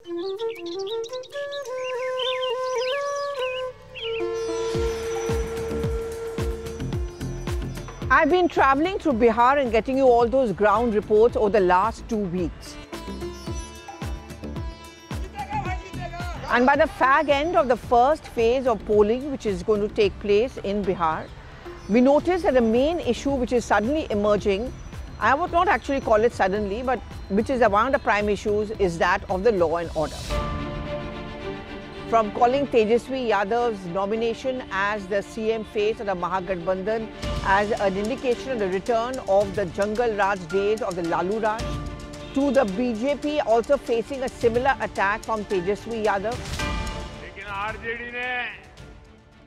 I've been traveling through Bihar and getting you all those ground reports over the last 2 weeks. And by the fag end of the first phase of polling, which is going to take place in Bihar, we noticed that the main issue which is suddenly emerging, I would not actually call it suddenly, but which is one of the prime issues, is that of the law and order. From calling Tejashwi Yadav's nomination as the CM face of the Mahagathbandhan as an indication of the return of the Jungle Raj days of the Lalu Raj, to the BJP also facing a similar attack from Tejashwi Yadav. लेकिन RJD ने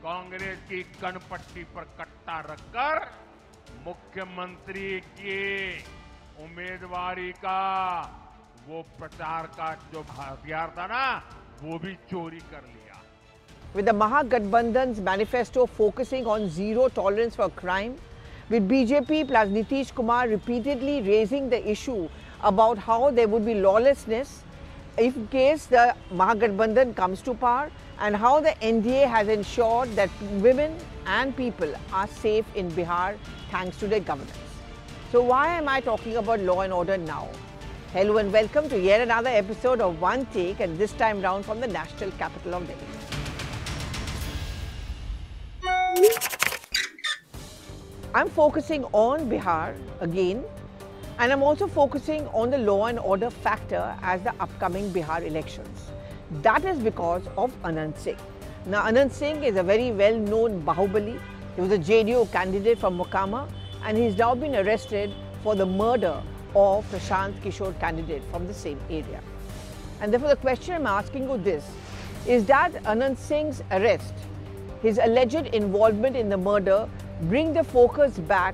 कांग्रेस की कनपट्टी पर कट्टा रखकर मुख्यमंत्री की उम्मीदवारी का वो प्रचार का जो हथियार था ना, वो भी चोरी कर लिया. With the Mahagathbandhan's manifesto focusing on zero tolerance for crime, with BJP plus Nitish Kumar repeatedly raising the issue about how there would be lawlessness in case the Mahagathbandhan comes to power, and how the NDA has ensured that women and people are safe in Bihar thanks to their governance. So why am I talking about law and order now? Hello and welcome to yet another episode of One Take, and this time round from the national capital of Delhi. I'm focusing on Bihar again, and I'm also focusing on the law and order factor as the upcoming Bihar elections. That is because of Anant Singh. Now, Anant Singh is a very well-known Bahubali. He was a JDU candidate from Mokama, and he's now been arrested for the murder of Prashant Kishore candidate from the same area. And therefore, the question I'm asking you this is that Anant Singh's arrest, his alleged involvement in the murder, bring the focus back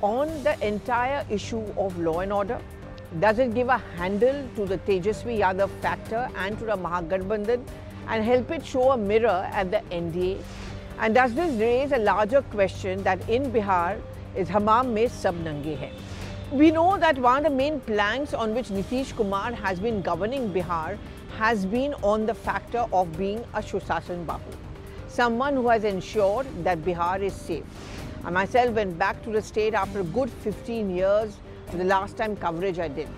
on the entire issue of law and order? Does it give a handle to the Tejashwi Yadav factor and to the Mahagathbandhan and help it show a mirror at the NDA? And does this raise a larger question that in Bihar is Hammam mein sab nange hain? We know that one of the main planks on which Nitish Kumar has been governing Bihar has been on the factor of being a Sushashan Babu, someone who has ensured that Bihar is safe. I myself went back to the state after a good 15 years for the last time coverage I did.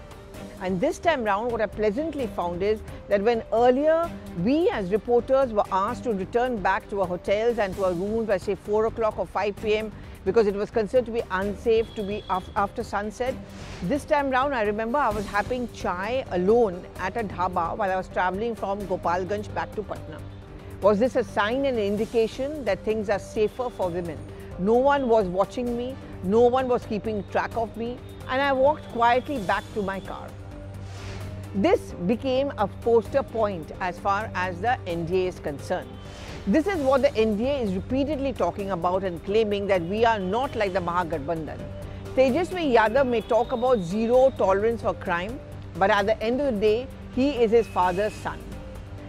And this time round, what I pleasantly found is that when earlier we as reporters were asked to return back to our hotels and to our rooms by say 4 o'clock or 5 p.m. because it was considered to be unsafe to be after sunset, this time round I remember I was having chai alone at a dhaba while I was travelling from Gopalganj back to Patna. Was this a sign and an indication that things are safer for women? No one was watching me, no one was keeping track of me, and I walked quietly back to my car. This became a poster point as far as the NDA is concerned. This is what the NDA is repeatedly talking about and claiming that we are not like the Mahagathbandhan. Tejashwi Yadav may talk about zero tolerance for crime, but at the end of the day, he is his father's son.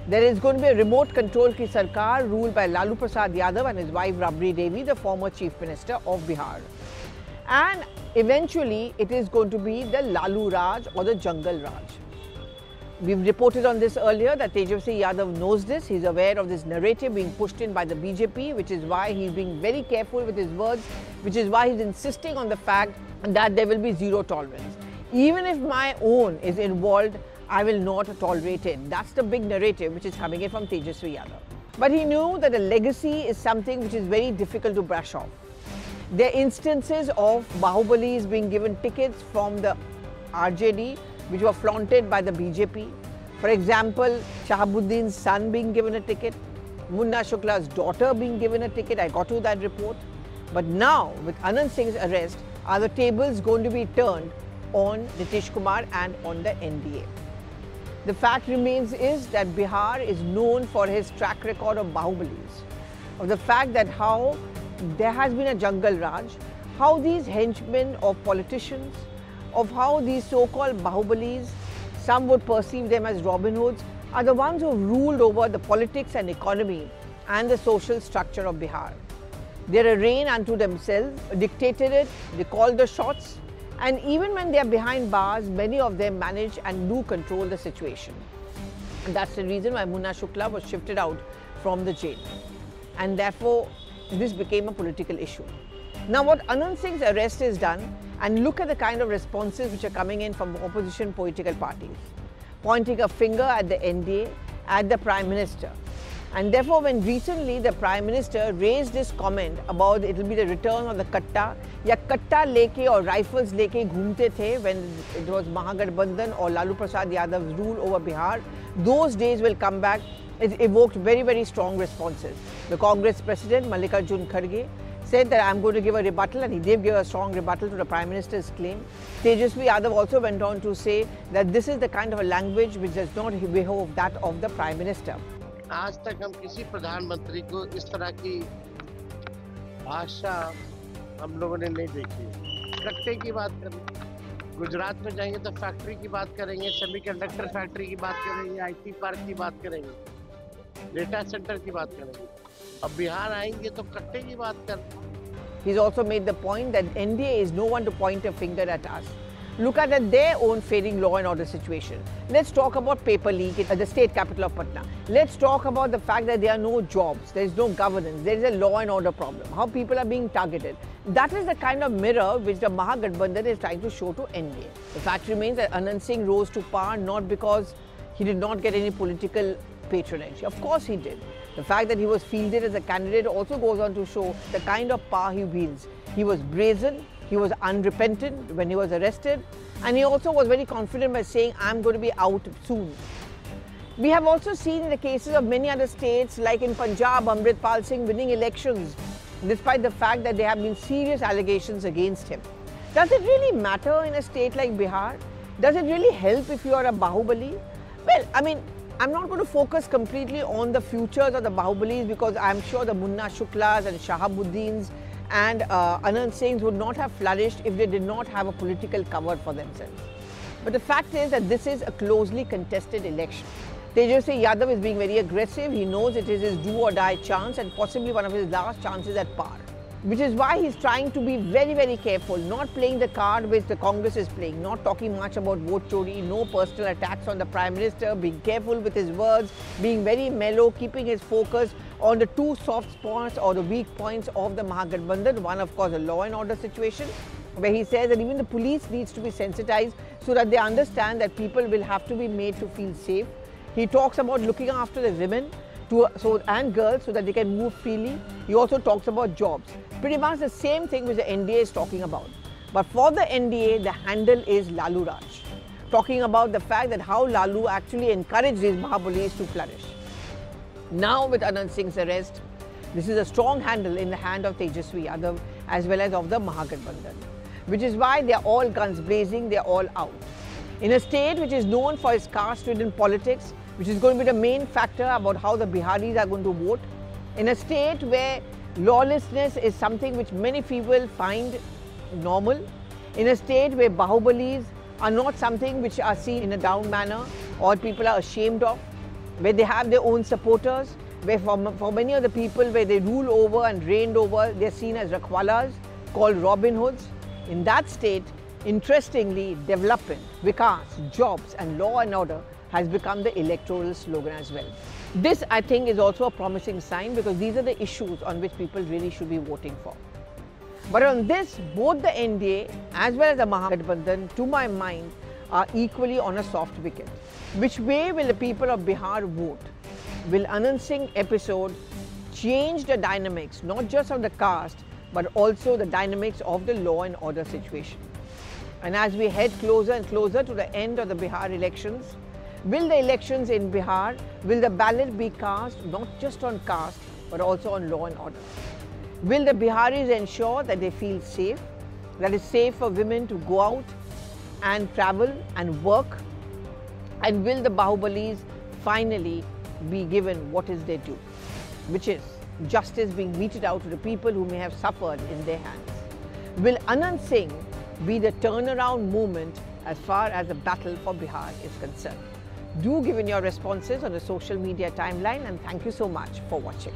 There is going to be a remote control ki sarkar ruled by Lalu Prasad Yadav and his wife Rabri Devi, the former Chief Minister of Bihar. And eventually, it is going to be the Lalu Raj or the Jungle Raj. We've reported on this earlier that Tejashwi Yadav knows this. He's aware of this narrative being pushed in by the BJP, which is why he's being very careful with his words, which is why he's insisting on the fact that there will be zero tolerance. Even if my own is involved, I will not tolerate it. That's the big narrative which is coming in from Tejashwi Yadav. But he knew that a legacy is something which is very difficult to brush off. There are instances of Bahubalis being given tickets from the RJD which were flaunted by the BJP. For example, Shahabuddin's son being given a ticket, Munna Shukla's daughter being given a ticket. I got to that report. But now, with Anant Singh's arrest, are the tables going to be turned on Nitish Kumar and on the NDA? The fact remains is that Bihar is known for his track record of Bahubalis, of the fact that how there has been a Jungle Raj, how these henchmen of politicians, of how these so-called Bahubalis, some would perceive them as Robin Hoods, are the ones who have ruled over the politics and economy and the social structure of Bihar. They're a reign unto themselves, a dictatorate, they call the shots, and even when they are behind bars, many of them manage and do control the situation. And that's the reason why Munna Shukla was shifted out from the jail. And therefore, this became a political issue. Now, what Anant Singh's arrest has done, and look at the kind of responses which are coming in from opposition political parties, pointing a finger at the NDA, at the Prime Minister. And therefore, when recently the Prime Minister raised this comment about it will be the return of the katta, ya katta leke or rifles leke ghumte the when it was Mahagathbandhan or Lalu Prasad Yadav's rule over Bihar, those days will come back. It evoked very, very strong responses. The Congress President, Mallikarjun Kharge, said that I'm going to give a rebuttal, and he did give a strong rebuttal to the Prime Minister's claim. Tejashwi Yadav also went on to say that this is the kind of a language which does not behove that of the Prime Minister. आज तक हम किसी प्रधानमंत्री को इस तरह की भाषा हम लोगों ने नहीं देखी। कट्टे की बात करेंगे, गुजरात में जाएंगे तो फैक्ट्री की बात करेंगे, सेमीकंडक्टर फैक्ट्री की बात करेंगे, आईटी पार्क की बात करेंगे, डेटा सेंटर की बात करेंगे। अब बिहार आएंगे तो कट्टे की बात करेंगे। He's also made the point that NDA is no one to point a finger at us. Look at their own failing law and order situation. Let's talk about paper leak at the state capital of Patna. Let's talk about the fact that there are no jobs, there is no governance, there is a law and order problem, how people are being targeted. That is the kind of mirror which the Mahagathbandhan is trying to show to NDA. The fact remains that Anant Singh rose to power not because he did not get any political patronage. Of course he did. The fact that he was fielded as a candidate also goes on to show the kind of power he wields. He was brazen, he was unrepentant when he was arrested, and he also was very confident by saying, I'm going to be out soon. We have also seen in the cases of many other states, like in Punjab, Amritpal Singh winning elections, despite the fact that there have been serious allegations against him. Does it really matter in a state like Bihar? Does it really help if you are a Bahubali? Well, I mean, I'm not going to focus completely on the futures of the Bahubalis, because I'm sure the Munna Shuklas and Shahabuddins and Anant Singhs would not have flourished if they did not have a political cover for themselves. But the fact is that this is a closely contested election. Tejashwi Yadav is being very aggressive. He knows it is his do or die chance and possibly one of his last chances at power. Which is why he's trying to be very, very careful, not playing the card which the Congress is playing, not talking much about vote chori, no personal attacks on the Prime Minister, being careful with his words, being very mellow, keeping his focus on the two soft spots or the weak points of the Mahagathbandhan. One, of course, a law and order situation, where he says that even the police needs to be sensitized so that they understand that people will have to be made to feel safe. He talks about looking after the women and girls so that they can move freely. He also talks about jobs. Pretty much the same thing which the NDA is talking about. But for the NDA, the handle is Lalu Raj, talking about the fact that how Lalu actually encouraged these Mahabalis to flourish. Now with Anant Singh's arrest, this is a strong handle in the hand of Tejashwi Yadav as well as of the Mahagathbandhan, which is why they are all guns blazing, they are all out. In a state which is known for its caste-ridden politics, which is going to be the main factor about how the Biharis are going to vote, in a state where lawlessness is something which many people find normal, in a state where Bahubalis are not something which are seen in a down manner or people are ashamed of, where they have their own supporters, where for many of the people where they rule over and reigned over, they're seen as Rakhwalas, called Robin Hoods. In that state, interestingly, development, vikas, jobs and law and order has become the electoral slogan as well. This, I think, is also a promising sign, because these are the issues on which people really should be voting for. But on this, both the NDA as well as the Mahagathbandhan, to my mind, are equally on a soft wicket. Which way will the people of Bihar vote? Will Anant Singh episode change the dynamics, not just of the caste, but also the dynamics of the law and order situation? And as we head closer and closer to the end of the Bihar elections, will the elections in Bihar, will the ballot be cast not just on caste, but also on law and order? Will the Biharis ensure that they feel safe, that it's safe for women to go out and travel and work? And will the Bahubalis finally be given what is their due, which is justice being meted out to the people who may have suffered in their hands? Will Anant Singh be the turnaround moment as far as the battle for Bihar is concerned? Do give in your responses on the social media timeline, and thank you so much for watching.